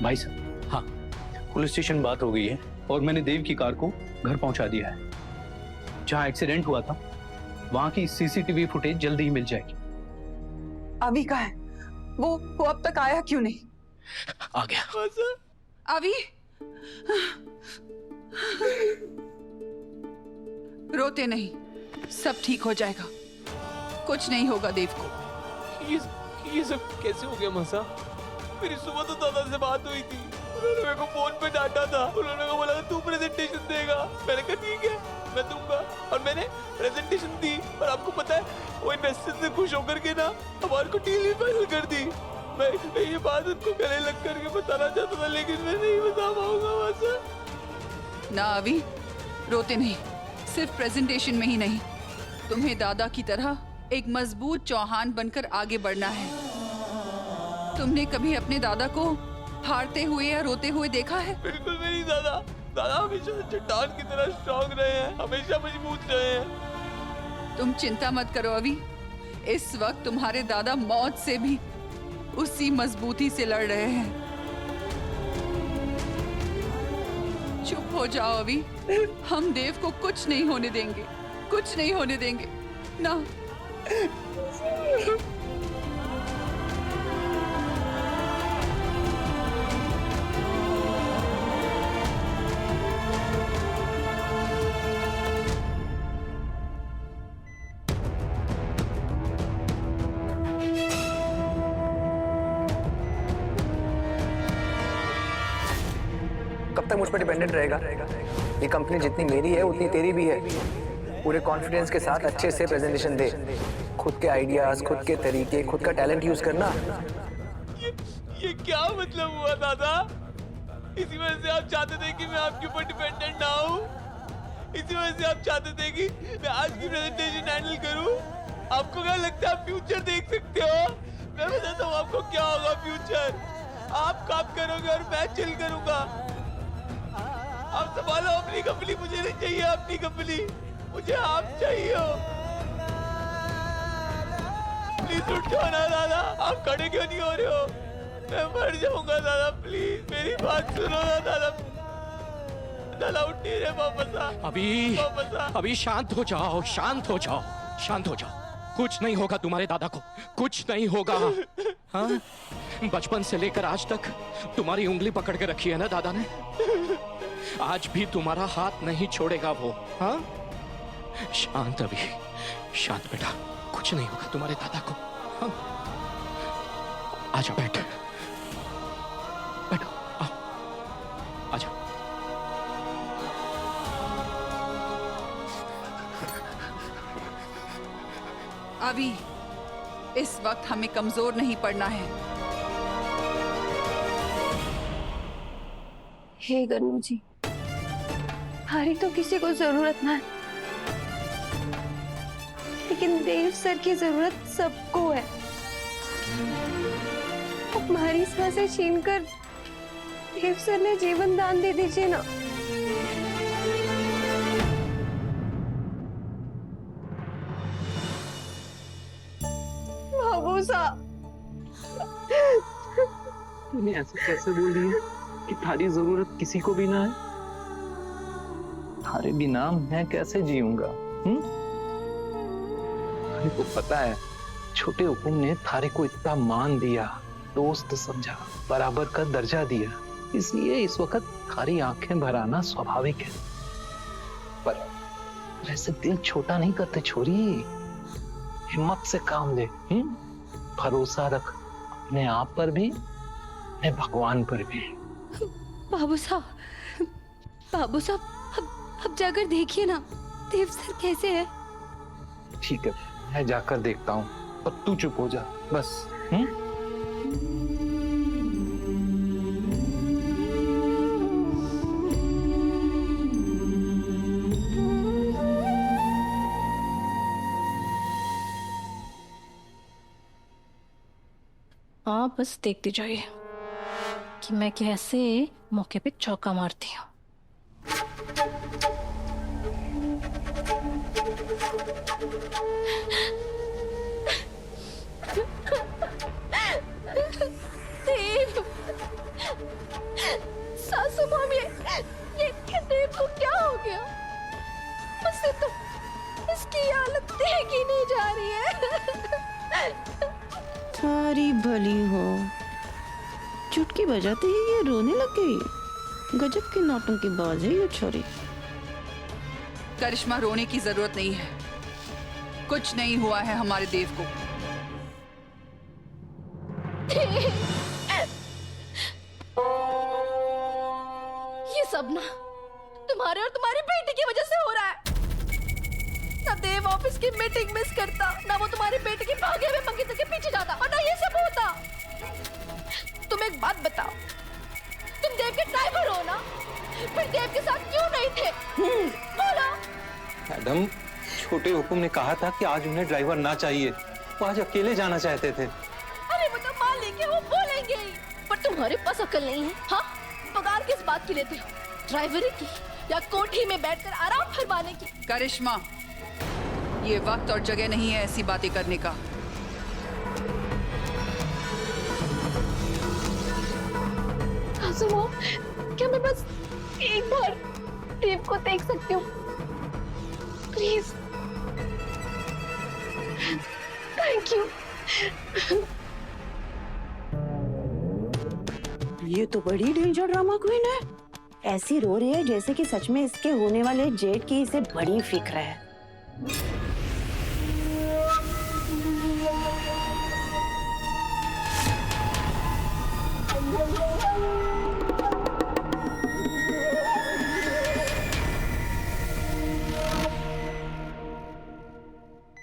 भाई साहब, हाँ। पुलिस स्टेशन बात हो गई है और मैंने देव की कार को घर पहुंचा दिया है। जहां एक्सीडेंट हुआ था वहां की सीसीटीवी फुटेज जल्दी ही मिल जाएगी। अभी कहाँ है? वो अब तक आया क्यों नहीं? आ गया। अभी रोते नहीं, सब ठीक हो जाएगा। कुछ नहीं होगा देव को। ये सब कैसे हो गया मसा? मेरी सुबह तो दादा से बात हुई थी, उन्होंने मेरे को फोन पे डांटा था। उन्होंने मेरे को बोला था तू प्रेजेंटेशन देगा। मैंने कहा ठीक है मैं दूंगा, और मैंने प्रेजेंटेशन दी। और आपको पता है वो इन्वेस्टर से खुश होकर के ना हमारे को डील भी फाइनल कर दी। मैं ये बात उनको गले लग करके बताना चाहता था, लेकिन मैं नहीं बता पाऊंगा मसा। ना अभी रोते नहीं, सिर्फ प्रेजेंटेशन में ही नहीं, तुम्हें दादा की तरह एक मजबूत चौहान बनकर आगे बढ़ना है। तुमने कभी अपने दादा को हारते हुए या रोते हुए देखा है? बिल्कुल भी नहीं दादा। दादा हमेशा चट्टान की तरह स्ट्रांग रहे हैं, हमेशा मजबूत रहे हैं। तुम चिंता मत करो अभी, इस वक्त तुम्हारे दादा मौत से भी उसी मजबूती से लड़ रहे हैं। चुप हो जाओ अभी, हम देव को कुछ नहीं होने देंगे, कुछ नहीं होने देंगे ना। कब तक मुझ पर डिपेंडेंट रहेगा? ये कंपनी जितनी मेरी है उतनी तेरी भी है। पूरे कॉन्फिडेंस के साथ अच्छे से प्रेजेंटेशन दे, खुद के आइडियाज, खुद के तरीके, खुद का टैलेंट यूज करना। ये क्या मतलब हुआ दादा? इसी वजह से आप चाहते थे कि मैं आपके ऊपर डिपेंडेंट ना हूँ? इसी वजह से आप चाहते थे कि मैं आज की प्रेजेंटेशन हैंडल करूँ? आपको क्या लगता है आप फ्यूचर देख सकते हो? मैं बताता हूँ आपको क्या होगा फ्यूचर। आप काम करोगे और मैं चिल करूंगा। आप संभालो अपनी कंपनी, मुझे नहीं चाहिए अपनी कंपनी, मुझे आप चाहिए हो। प्लीज उठ जाओ ना दादा, आप खड़े क्यों नहीं हो रहे हो? मैं मर जाऊंगा दादा, प्लीज मेरी बात सुनो ना दादा। दादा उठ नहीं रहे वापस आ। अभी शांत हो जाओ, शांत हो जाओ, शांत हो जाओ। कुछ नहीं होगा तुम्हारे दादा को, कुछ नहीं होगा। हाँ? बचपन से लेकर आज तक तुम्हारी उंगली पकड़ के रखी है ना दादा ने, आज भी तुम्हारा हाथ नहीं छोड़ेगा वो। हाँ? शांत अभी, शांत बेटा, कुछ नहीं होगा तुम्हारे दादा को। हाँ? आजा बैठ, बैठो, आओ, आजा। अभी इस वक्त हमें कमजोर नहीं पड़ना है। हे गन्नू जी, हमारी तो किसी को जरूरत ना है, लेकिन देव सर की जरूरत सबको है। हमारी सांसें छीनकर देव सर ने जीवन दान दे दीजिए ना। बाबू साहब, तूने ऐसे कैसे बोल दिया कि थारी जरूरत किसी को भी ना है? थारे बिना मैं कैसे जीऊंगा? थारे को पता है छोटे हुकुम ने थारे को इतना मान दिया, दोस्त समझा, बराबर का दर्जा दिया, इसलिए इस वक्त थारी आंखें भर आना स्वाभाविक है। पर वैसे दिल छोटा नहीं करते छोरी, हिम्मत से काम ले। भरोसा रख अपने आप पर भी, अपने भगवान पर भी। बाबू साहब, बाबू साहब, अब जाकर देखिए ना देव सर कैसे है। ठीक है, मैं जाकर देखता हूँ, पर तू चुप हो जा बस। आप बस देखते जाइए कि मैं कैसे मौके पे चौका मारती हूँ। देव, सुमम, ये देव को क्या हो गया? मुझसे तो इसकी हालत देखी नहीं जा रही है। सारी भली हो, चुटकी बजाते ही ये रोने लग गई। गजब की नौटंकी बाज है ये छोरी। करिश्मा, रोने की जरूरत नहीं है। कुछ नहीं हुआ है हमारे देव को। ये सब ना तुम्हारे और तुम्हारी बेटी की वजह से हो रहा है। ना देव ऑफिस की मीटिंग मिस करता, ना वो तुम्हारी बेटी की भागे हुए मंगेतर के पीछे जाता, और ना ये सब होता। तुम एक बात बताओ, तुम देव के ड्राइवर हो ना, फिर देव के साथ क्यों नहीं थे? बोलो। मैडम, छोटे हुकुम ने कहा था कि आज उन्हें ड्राइवर ना चाहिए, वो आज अकेले जाना चाहते थे। अरे वो तो मालिक है, वो बोलेंगे ही। पर तुम्हारे पास अकल नहीं है? हाँ, पगार किस बात की लेते हो? ड्राइवरी की या कोठी में बैठकर आराम फरमाने की? करिश्मा, ये वक्त और जगह नहीं है ऐसी बातें करने का। सुनो, क्या मैं बस एक बार देव को देख सकती हूँ? Please, thank you. ये तो बड़ी डेंजर ड्रामा क्वीन है। ऐसी रो रही है जैसे कि सच में इसके होने वाले जेठ की इसे बड़ी फिक्र है।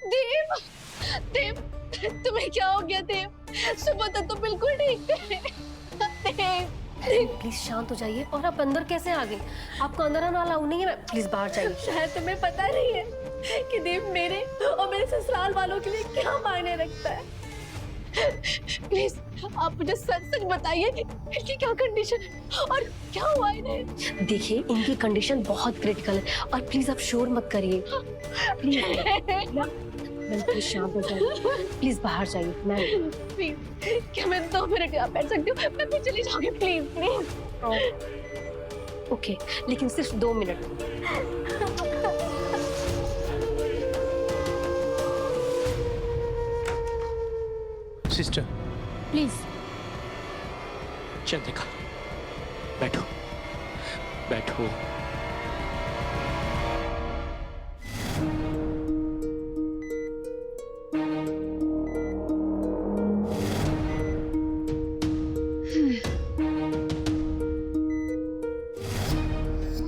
देव, देव, तुम्हें क्या हो गया देव? सुबह तक तो बिल्कुल ठीक थे। देव, प्लीज शांत हो जाइए। और आप अंदर कैसे आ गई? आपको अंदर आना अलाउ नहीं है। प्लीज बाहर जाइए। शायद तुम्हें पता नहीं है कि देव मेरे और मेरे ससुराल वालों के लिए क्या मायने रखता है। प्लीज आप मुझे सच सच बताइए कि इनकी क्या कंडीशन है और क्या हुआ इन्हें। देखिए, इनकी कंडीशन बहुत क्रिटिकल है और प्लीज आप शोर मत करिए। प्लीज शांत हो जाइए। प्लीज बाहर जाइए। मैं प्लीज, क्या मैं 2 मिनट यहाँ बैठ सकती हूँ? मैं भी चली जाऊंगी। Please please. ओके, लेकिन सिर्फ 2 मिनट। Sister, please. चल देखा, बैठो बैठो।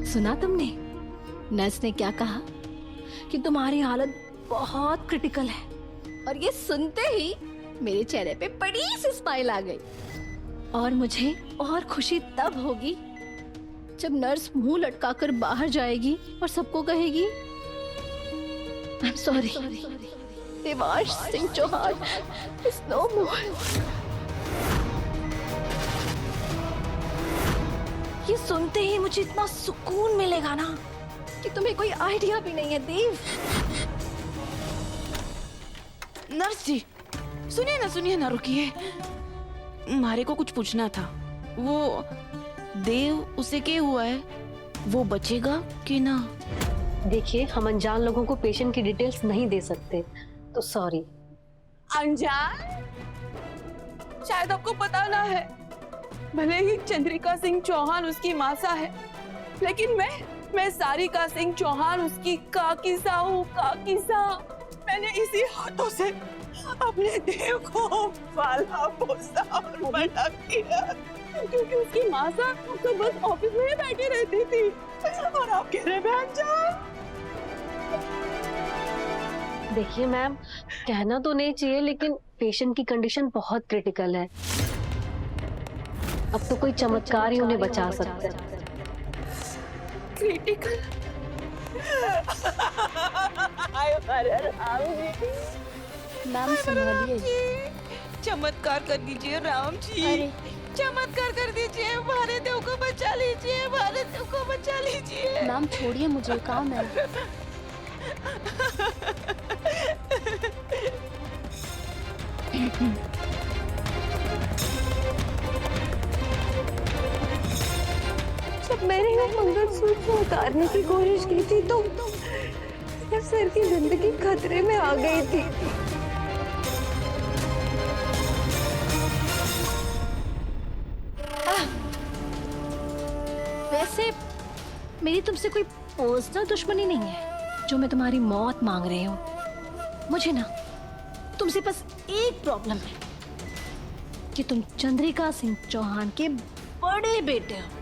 सुना तुमने? नर्स ने क्या कहा कि तुम्हारी हालत बहुत क्रिटिकल है, और ये सुनते ही मेरे चेहरे पे बड़ी सी स्माइल आ गई। और मुझे और खुशी तब होगी जब नर्स मुंह लटकाकर बाहर जाएगी और सबको कहेगी I am sorry, Devansh Singh Chauhan is no more. ये सुनते ही मुझे इतना सुकून मिलेगा ना कि तुम्हें कोई आइडिया भी नहीं है देव। नर्स जी, सुनिए ना, रुकिए। मारे को कुछ पूछना था। वो देव, उसे क्या हुआ है? वो बचेगा कि ना? देखिए, हम अनजान लोगों को पेशेंट की डिटेल्स नहीं दे सकते, तो सॉरी। अनजान? शायद आपको पता ना है, भले ही चंद्रिका सिंह चौहान उसकी मासा है, लेकिन मैं सारिका सिंह चौहान उसकी काकीसा हूँ, काकीसा। मैंने इसी हाथों से अपने देव को पाला पोसा और बड़ा किया, क्योंकि उसकी मासा तो बस ऑफिस में ही बैठी रहती थी। और आप कह रहे हैं अनजान? देखिए मैम, कहना तो नहीं चाहिए, लेकिन पेशेंट की कंडीशन बहुत क्रिटिकल है। अब तो कोई चमत्कार ही उन्हें बचा सकता है। क्रिटिकल? मैम संभालिए। चमत्कार कर दीजिए राम जी, चमत्कार कर दीजिए। हमारे देव को बचा लीजिए, हमारे देव को बचा लीजिए। मैम छोड़िए मुझे, काम है। मैंने वो मंगलसूत्र उतारने की कोशिश की थी तो सर की जिंदगी खतरे में आ गई थी। वैसे मेरी तुमसे कोई पर्सनल दुश्मनी नहीं है जो मैं तुम्हारी मौत मांग रही हूँ। मुझे ना तुमसे बस एक प्रॉब्लम है कि तुम चंद्रिका सिंह चौहान के बड़े बेटे हो।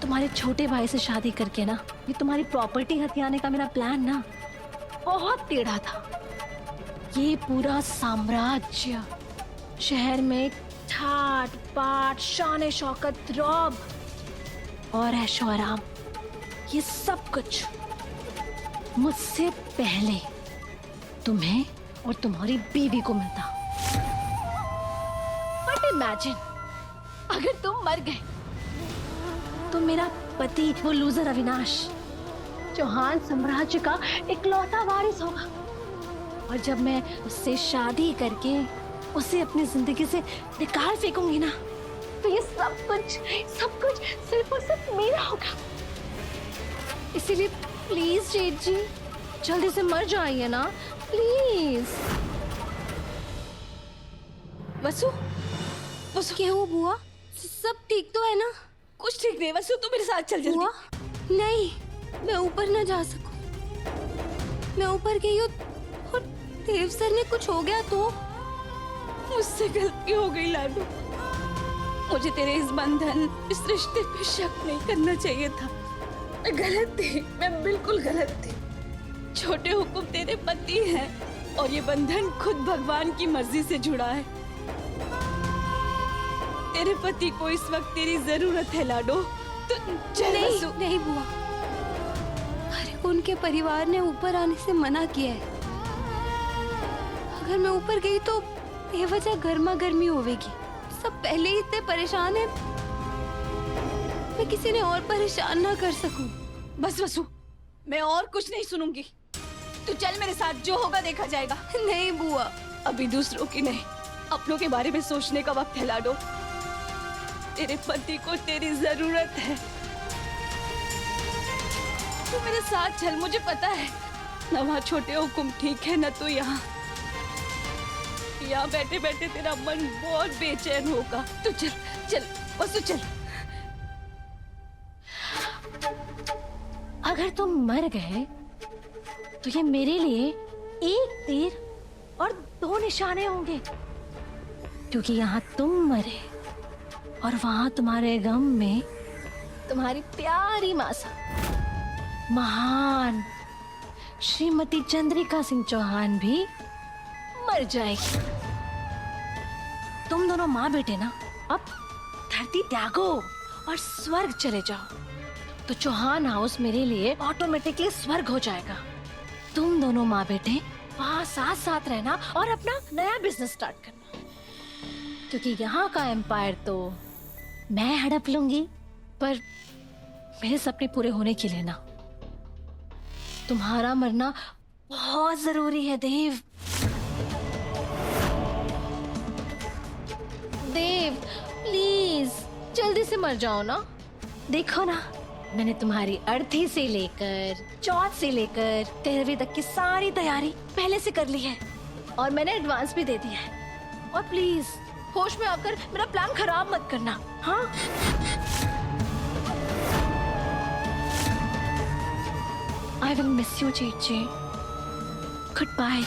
तुम्हारे छोटे भाई से शादी करके ना ये तुम्हारी प्रॉपर्टी हथियाने का मेरा प्लान ना बहुत टेढ़ा था। ये पूरा साम्राज्य शहर में ठाट बाट शान शौकत रौब और ऐशो आराम ये सब कुछ मुझसे पहले तुम्हें और तुम्हारी बीवी को मिलता। बट इमेजिन अगर तुम मर गए तो मेरा पति वो लूजर अविनाश चौहान साम्राज्य का इकलौता वारिस होगा और जब मैं उससे शादी करके उसे अपनी जिंदगी से निकाल फेंकूंगी ना तो ये सब कुछ सिर्फ और सिर्फ मेरा होगा। इसीलिए प्लीज जेठ जी जल्दी से मर जाइए ना प्लीज। वसु वसु क्या हुआ बुआ? सब ठीक तो है ना? कुछ ठीक नहीं वसु, तू मेरे साथ चल जल्दी। बुआ नहीं, मैं ऊपर ना जा सकूं। मैं ऊपर गई हूँ और देव सर ने कुछ हो गया तो? मुझसे गलती हो गई लाडू। मुझे तेरे इस बंधन इस रिश्ते पे शक नहीं करना चाहिए था। मैं गलत थी, मैं बिल्कुल गलत थी। छोटे हुकुम तेरे पति हैं और ये बंधन खुद भगवान की मर्जी से जुड़ा है। तेरे पति को इस वक्त तेरी जरूरत है लाडो। तो चल नहीं, वसु। नहीं बुआ, अरे उनके परिवार ने ऊपर आने से मना किया है। अगर मैं ऊपर गई तो बेवजह गर्मा गर्मी होगी। सब पहले ही इतने परेशान हैं, मैं किसी ने और परेशान ना कर सकूं। बस वसु, मैं और कुछ नहीं सुनूंगी। तू चल मेरे साथ, जो होगा देखा जाएगा। नहीं बुआ, अभी दूसरों की नहीं, अपनों के बारे में सोचने का वक्त है लाडो। तेरे पति को तेरी जरूरत है। तू मेरे साथ चल, मुझे पता है ना वहाँ छोटे हुकुम ठीक है ना तू यहाँ बैठे बैठे तेरा मन बहुत बेचैन होगा। तू चल चल वसु चल। अगर तुम मर गए तो ये मेरे लिए एक तीर और दो निशाने होंगे, क्योंकि यहाँ तुम मरे और वहां तुम्हारे गम में तुम्हारी प्यारी मासा महान श्रीमती चंद्रिका सिंह चौहान भी मर जाएगी। तुम दोनों माँ बेटे ना अब धरती त्यागो और स्वर्ग चले जाओ तो चौहान हाउस मेरे लिए ऑटोमेटिकली स्वर्ग हो जाएगा। तुम दोनों माँ बेटे वहाँ साथ साथ रहना और अपना नया बिजनेस स्टार्ट करना, क्योंकि यहाँ का एम्पायर तो मैं हड़प लूंगी, पर मेरे सपने पूरे होने के लिए ना तुम्हारा मरना बहुत जरूरी है देव। देव प्लीज जल्दी से मर जाओ ना। देखो ना, मैंने तुम्हारी अर्थी से लेकर चौथ से लेकर 13वीं तक की सारी तैयारी पहले से कर ली है और मैंने एडवांस भी दे दिया है। और प्लीज होश में आकर मेरा प्लान खराब मत करना, हाँ? आई विल मिस यू चीची। Goodbye.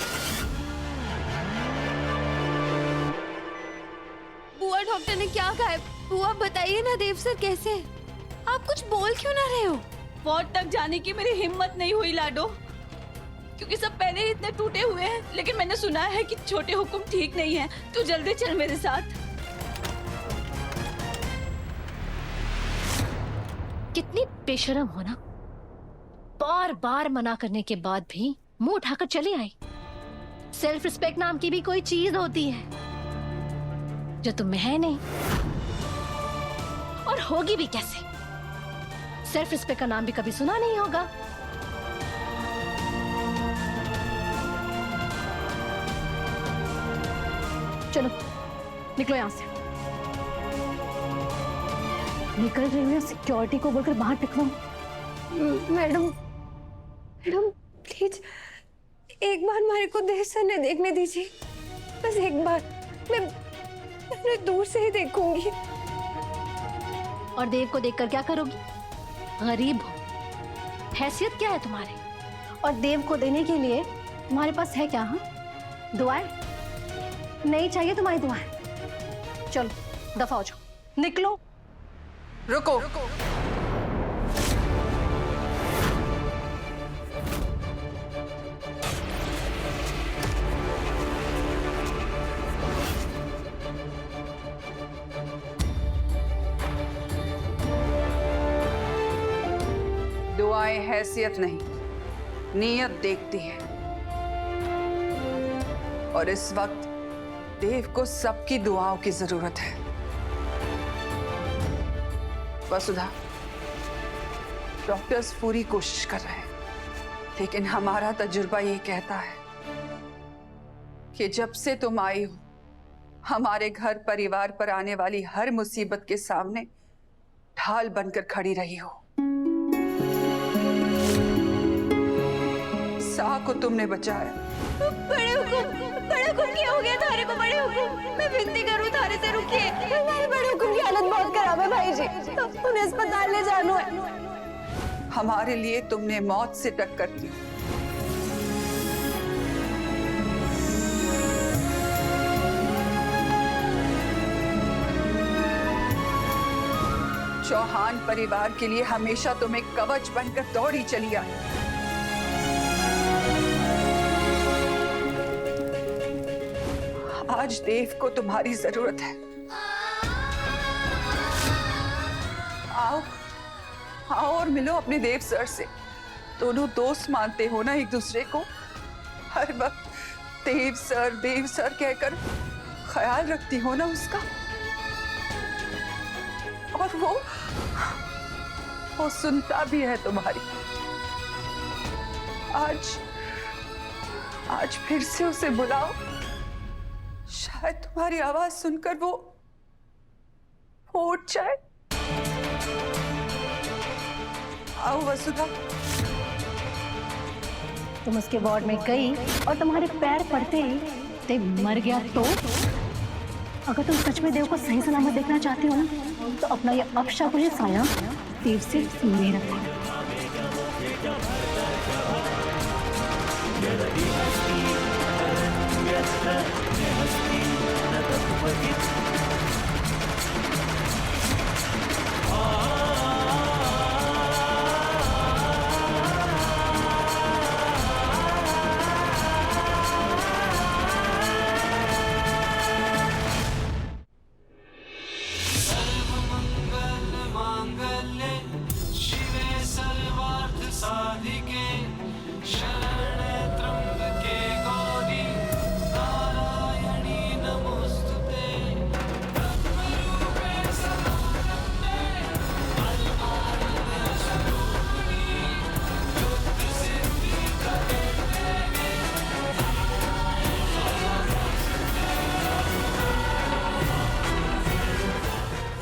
बुआ डॉक्टर ने क्या कहा है? बुआ बताइए ना देव सर कैसे है? आप कुछ बोल क्यों ना रहे हो? वार्ड तक जाने की मेरी हिम्मत नहीं हुई लाडो, क्योंकि सब पहले ही इतने टूटे हुए हैं। लेकिन मैंने सुना है कि छोटे हुकुम ठीक नहीं है। तू जल्दी चल मेरे साथ। कितनी बेशरम हो ना, बार बार मना करने के बाद भी मुंह उठाकर चली आई। सेल्फ रिस्पेक्ट नाम की भी कोई चीज होती है जो तुम में है नहीं, और होगी भी कैसे? सेल्फ रिस्पेक्ट का नाम भी कभी सुना नहीं होगा। चलो निकलो यहां से। निकल रही हूँ, सिक्योरिटी को बोलकर बाहर टिकवाऊं। मैडम मैडम प्लीज एक बार मेरे को देव सर ने देखने दीजिए, बस एक बार। मैं दूर से ही देखूंगी। और देव को देखकर क्या करोगी? गरीब हो, हैसियत क्या है तुम्हारी? और देव को देने के लिए तुम्हारे पास है क्या? हाँ, दुआएं? नहीं चाहिए तुम्हारी दुआएं। चलो दफा हो जाओ, निकलो। रुको। दुआएं हैसियत नहीं, नीयत देखती है। और इस वक्त देव को सबकी दुआओं की जरूरत है। वसुधा, डॉक्टर्स पूरी कोशिश कर रहे हैं, लेकिन हमारा तजुर्बा ये कहता है कि जब से तुम आई हो, हमारे घर परिवार पर आने वाली हर मुसीबत के सामने ढाल बनकर खड़ी रही हो। शाह को तुमने बचाया। बड़े हुकुम क्या हो गया थारे को? बड़े हुकुम, मैं विनती करूं थारे से, रुकिए। हमारे बड़े हुकुम की हालत बहुत खराब है भाई जी, उन्हें अस्पताल ले जाना है। हमारे लिए तुमने मौत से टक्कर दी। चौहान परिवार के लिए हमेशा तुम एक कवच बनकर दौड़ी चली आई। आज देव को तुम्हारी जरूरत है। आओ आओ और मिलो अपने देव सर से। दोनों दोस्त मानते हो ना एक दूसरे को। हर वक्त देव सर कहकर ख्याल रखती हो ना उसका। और वो सुनता भी है तुम्हारी। आज फिर से उसे बुलाओ, शायद तुम्हारी आवाज सुनकर वो उठ जाए। आओ वसुधा। तुम उसके वार्ड में गई और तुम्हारे पैर पड़ते ही देव मर गया तो? अगर तुम सच में देव को सही सलामत देखना चाहती हो ना, तो अपना ये अपशकुनी साया देव से ले रखो।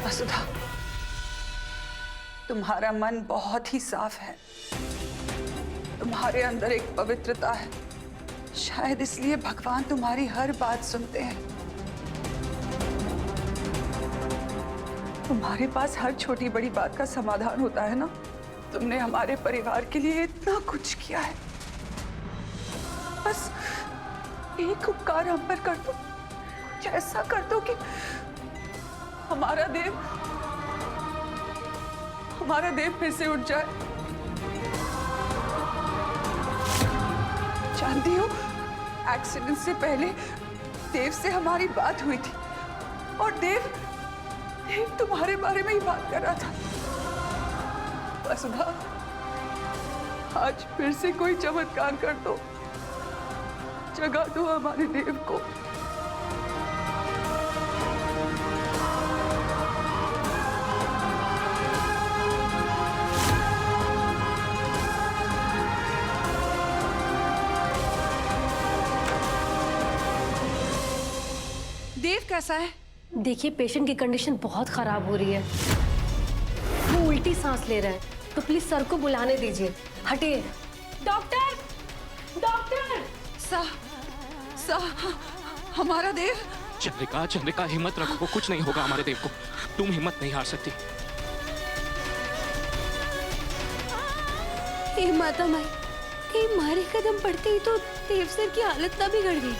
वसुधा, तुम्हारा मन बहुत ही साफ है। तुम्हारे अंदर एक पवित्रता है। शायद इसलिए भगवान तुम्हारी हर बात सुनते हैं। तुम्हारे पास हर छोटी बड़ी बात का समाधान होता है ना। तुमने हमारे परिवार के लिए इतना कुछ किया है। बस एक उपकार हम पर कर दो, कुछ ऐसा कर दो कि हमारा देव फिर से उठ जाए। जानती हो, एक्सीडेंट से पहले देव से हमारी बात हुई थी और देव तुम्हारे बारे में ही बात कर रहा था। वसुधा, आज फिर से कोई चमत्कार कर दो, जगा दो हमारे देव को। देव कैसा है? देखिए, पेशेंट की कंडीशन बहुत खराब हो रही है। घुटघुटी सांस ले रहा है, तो प्लीज सर को बुलाने दीजिए। हटिए। Doctor, doctor. सा हमारा देव। चंद्रिका, चंद्रिका हिम्मत रखो, कुछ नहीं होगा हमारे देव को। तुम हिम्मत नहीं हार सकती। हे माता माई, ये मारे कदम पड़ते ही तो देव सर की हालत ना बिगड़ गई।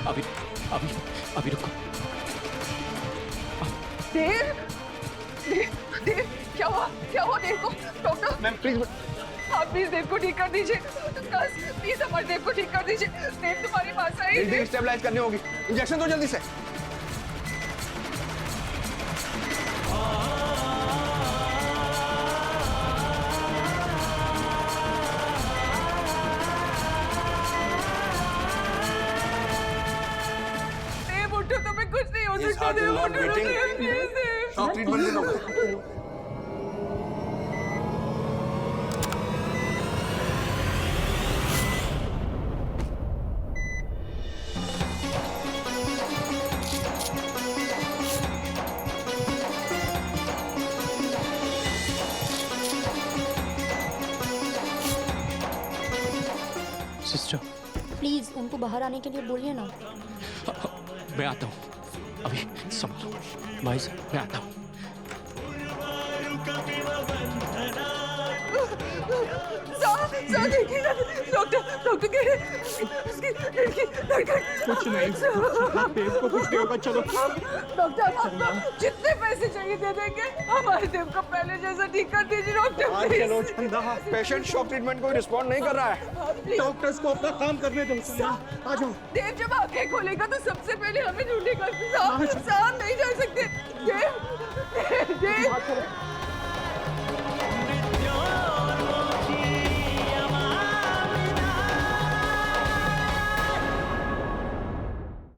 अभी अभी अभी रुको। देव, देव, देव, क्या हुआ देव को? डॉक्टर मैम प्लीज, आप प्लीज देव को ठीक कर दीजिए। प्लीज हमारे देव को ठीक कर दीजिए। देव तुम्हारी मासा है। ब्रीदिंग स्टेबलाइज करनी होगी। इंजेक्शन दो जल्दी से। देव उठो, तुम्हें कुछ नहीं हो His सकता। heart is देव not उठो, beating. Dev, please Dev. Shock treatment दे दो। सिस्टर, प्लीज उनको बाहर आने के लिए बोलिए ना। मैं आता हूँ। अभी संभलो भाई साहब, मैं आता हूँ। देखिएगा, डॉक्टर कह रहे हैं उसकी लड़की कुछ नहीं, देव को कुछ नहीं होगा। चलो डॉक्टर, आपको जितने पैसे चाहिए दे देंगे। हमारे देव को पहले जैसा ठीक कर दीजिए doctor, please. Patient shock treatment को रिस्पॉन्ड नहीं कर रहा है। डॉक्टर्स को अपना काम करने दो। आ जाओ। देव जब आंखें खोलेगा तो सबसे पहले हमें ढूंढेगा। साहब नहीं जा सकते। देव, देव, देव।